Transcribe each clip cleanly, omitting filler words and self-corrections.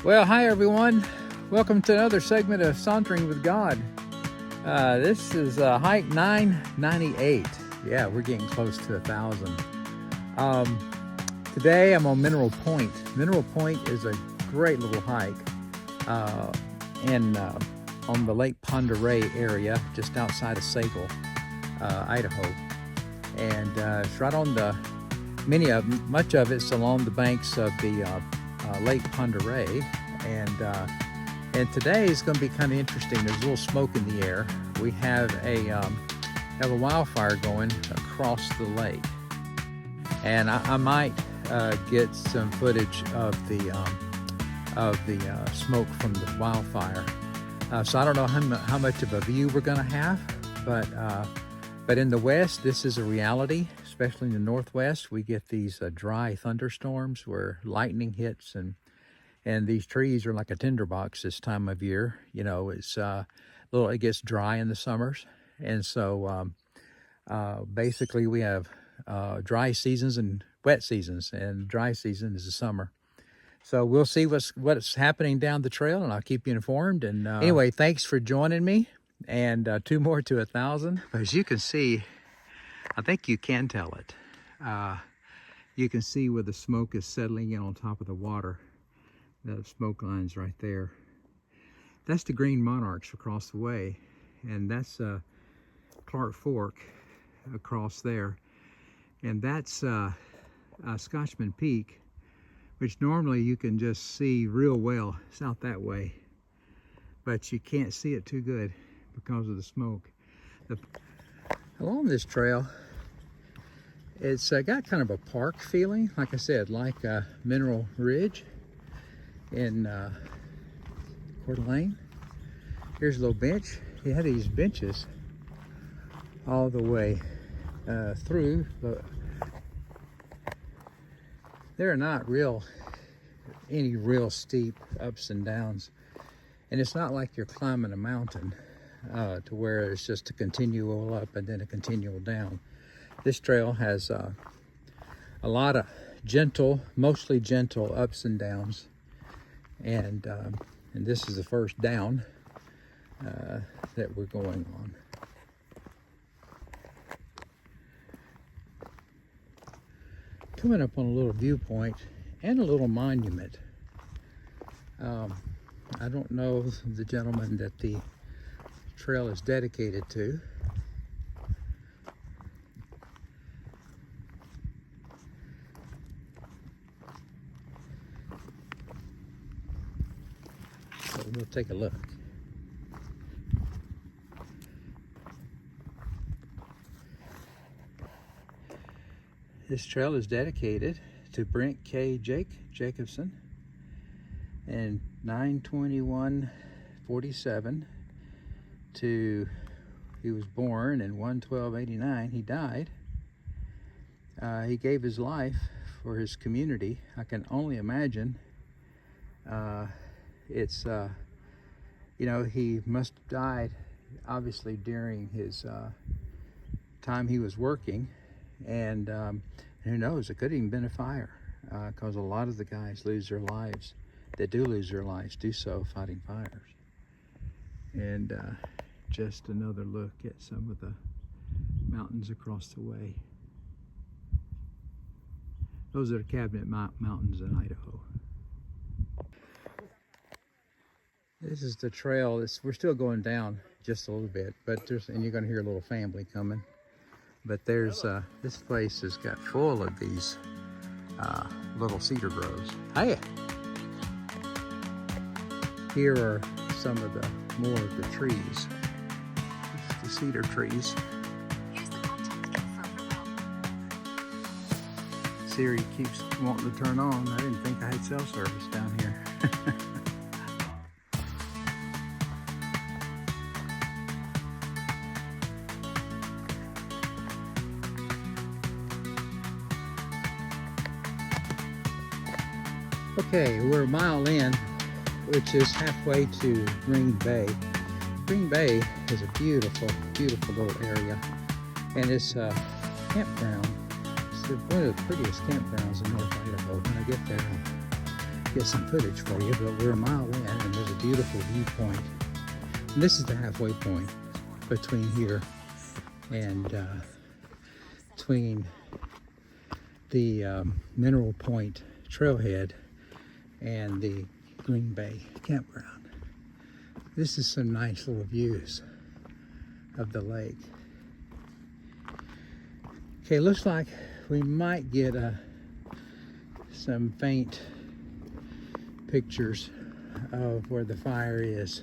Well, hi everyone. Welcome to another segment of Sauntering with God. This is hike 998. Yeah, we're getting close to 1,000. Today I'm on Mineral Point. Mineral Point is a great little hike on the Lake Pend Oreille area, just outside of Sagal, Idaho. And it's right on much of it's along the banks of the Lake Pend Oreille, and today is going to be kind of interesting. There's a little smoke in the air. We have a wildfire going across the lake, and I might get some footage of the smoke from the wildfire. So I don't know how much of a view we're going to have, but in the West, this is a reality. Especially in the Northwest, we get these dry thunderstorms where lightning hits, and these trees are like a tinderbox this time of year. You know, it gets dry in the summers, and so basically we have dry seasons and wet seasons, and dry season is the summer. So we'll see what's happening down the trail, and I'll keep you informed. And anyway, thanks for joining me, and 2 more to 1,000. As you can see, I think you can tell it. You can see where the smoke is settling in on top of the water. The smoke line's right there. That's the Green Monarchs across the way, and that's Clark Fork across there. And that's Scotchman Peak, which normally you can just see real well. It's out that way, but you can't see it too good because of the smoke. Along this trail, it's got kind of a park feeling, like I said, like Mineral Ridge in Coeur d'Alene. Here's a little bench. You have these benches all the way through, but there are not any real steep ups and downs, and it's not like you're climbing a mountain to where it's just a continual up and then a continual down. This trail has a lot of mostly gentle ups and downs, and this is the first down that we're going on. Coming up on a little viewpoint and a little monument. I don't know the gentleman that the trail is dedicated to. So we'll take a look. This trail is dedicated to Brent K. Jacobson in 9/21/47 he was born in 1/12/89. He died. He gave his life for his community. I can only imagine. He must have died obviously during his time he was working, and who knows, it could have even been a fire, because a lot of the guys do lose their lives do so fighting fires. And just another look at some of the mountains across the way. Those are the Cabinet Mountains in Idaho. This is the trail. We're still going down just a little bit, and you're going to hear a little family coming. But there's this place has got full of these little cedar groves. Hiya. Here are some of the more of the trees. The cedar trees. Here's the contact info for help. Siri keeps wanting to turn on. I didn't think I had cell service down here. Okay, we're a mile in, which is halfway to Green Bay. Green Bay is a beautiful, beautiful little area, and it's a campground. It's one of the prettiest campgrounds in North Idaho. When I get there, get some footage for you, but we're a mile in and there's a beautiful viewpoint. And this is the halfway point between here and between the Mineral Point trailhead and the Green Bay Campground. This is some nice little views of the lake. Okay, looks like we might get some faint pictures of where the fire is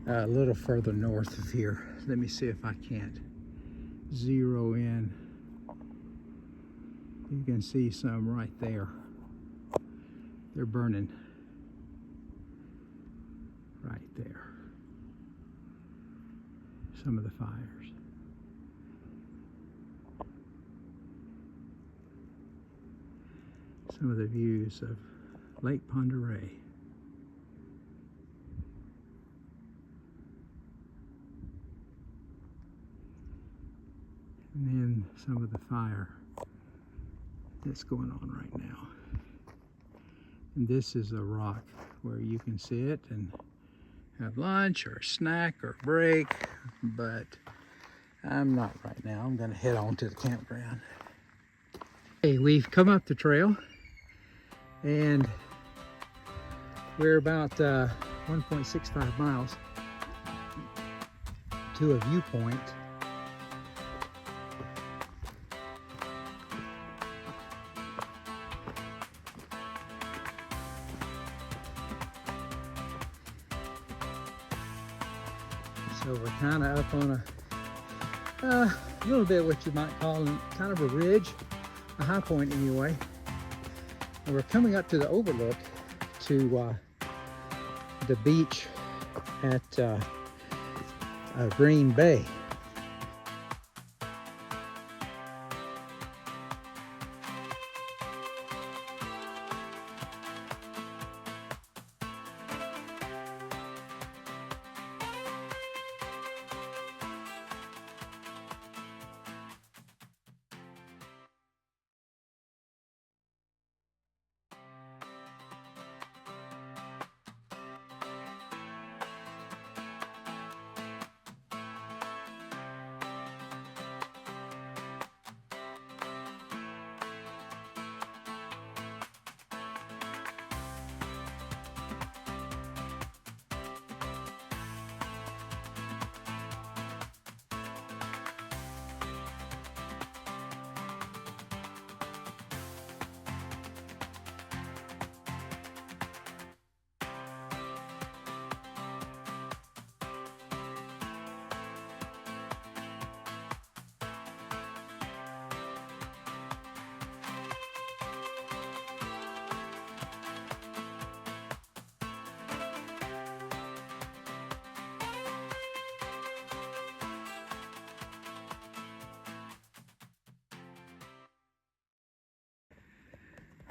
a little further north of here. Let me see if I can't zero in. You can see some right there. They're burning right there. Some of the fires. Some of the views of Lake Ponderay. And then some of the fire that's going on right now. And this is a rock where you can sit and have lunch or a snack or a break, but I'm not right now. I'm gonna head on to the campground. Okay, we've come up the trail and we're about 1.65 miles to a viewpoint. So we're kind of up on a little bit what you might call kind of a ridge, a high point anyway. And we're coming up to the overlook to the beach at Green Bay.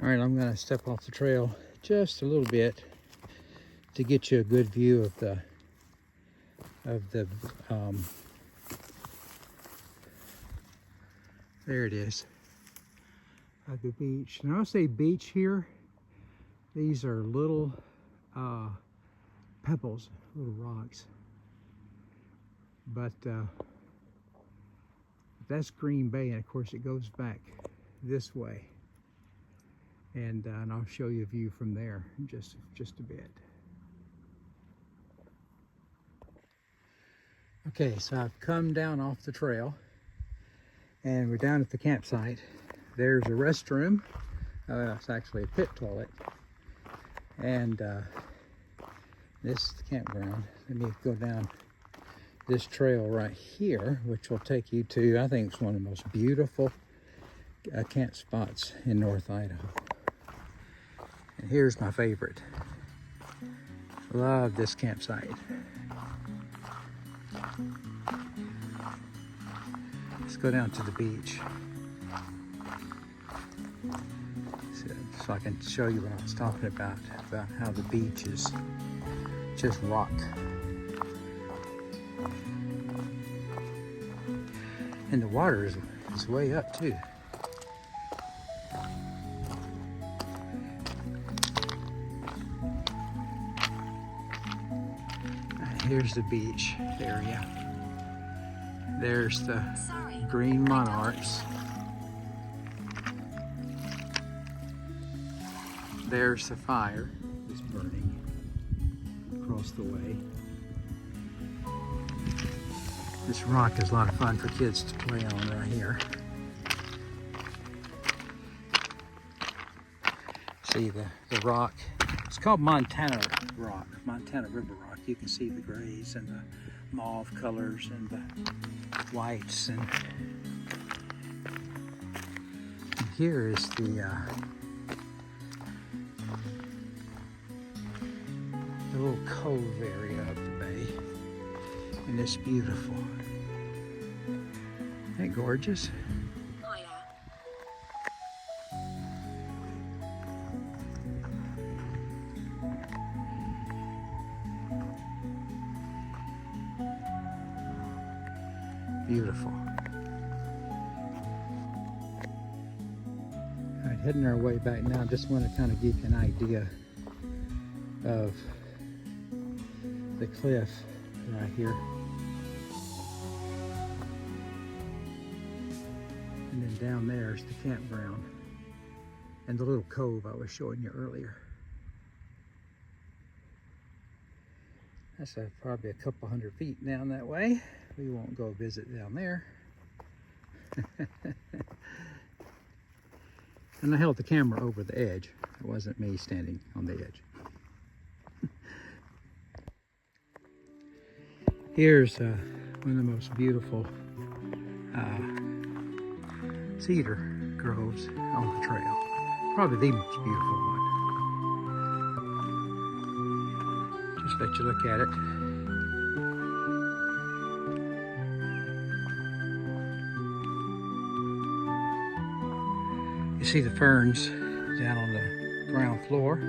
All right, I'm gonna step off the trail just a little bit to get you a good view of the there it is, at the beach. And I'll say beach here, these are little pebbles, little rocks. But that's Green Bay, and of course it goes back this way. And I'll show you a view from there in just a bit. Okay, so I've come down off the trail and we're down at the campsite. There's a restroom. It's actually a pit toilet. And this is the campground. Let me go down this trail right here, which will take you to, I think it's one of the most beautiful camp spots in North Idaho. And here's my favorite. Love this campsite. Let's go down to the beach so I can show you what I was talking about how the beach is just rock. And the water is way up too. Here's the beach area. There's the Sorry. green monarchs. There's the fire that's burning across the way. This rock is a lot of fun for kids to play on right here. See the rock. It's called Montana rock, Montana River rock. You can see the grays and the mauve colors and the whites. And here is the little cove area of the bay. And it's beautiful. Isn't that gorgeous? Oh yeah. Beautiful. All right, heading our way back now. Just want to kind of give you an idea of the cliff right here. And then down there's the campground and the little cove I was showing you earlier. That's probably a couple 100 feet down that way. We won't go visit down there. And I held the camera over the edge. It wasn't me standing on the edge. Here's one of the most beautiful cedar groves on the trail. Probably the most beautiful one. Just let you look at it. You see the ferns down on the ground floor.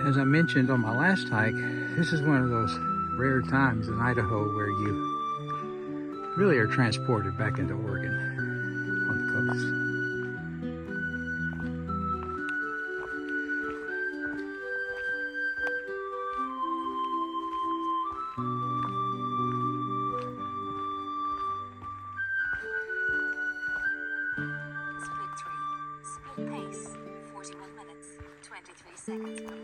As I mentioned on my last hike, this is one of those rare times in Idaho where you really are transported back into Oregon on the coast. Split 3. Split pace. 41 minutes, 23 seconds per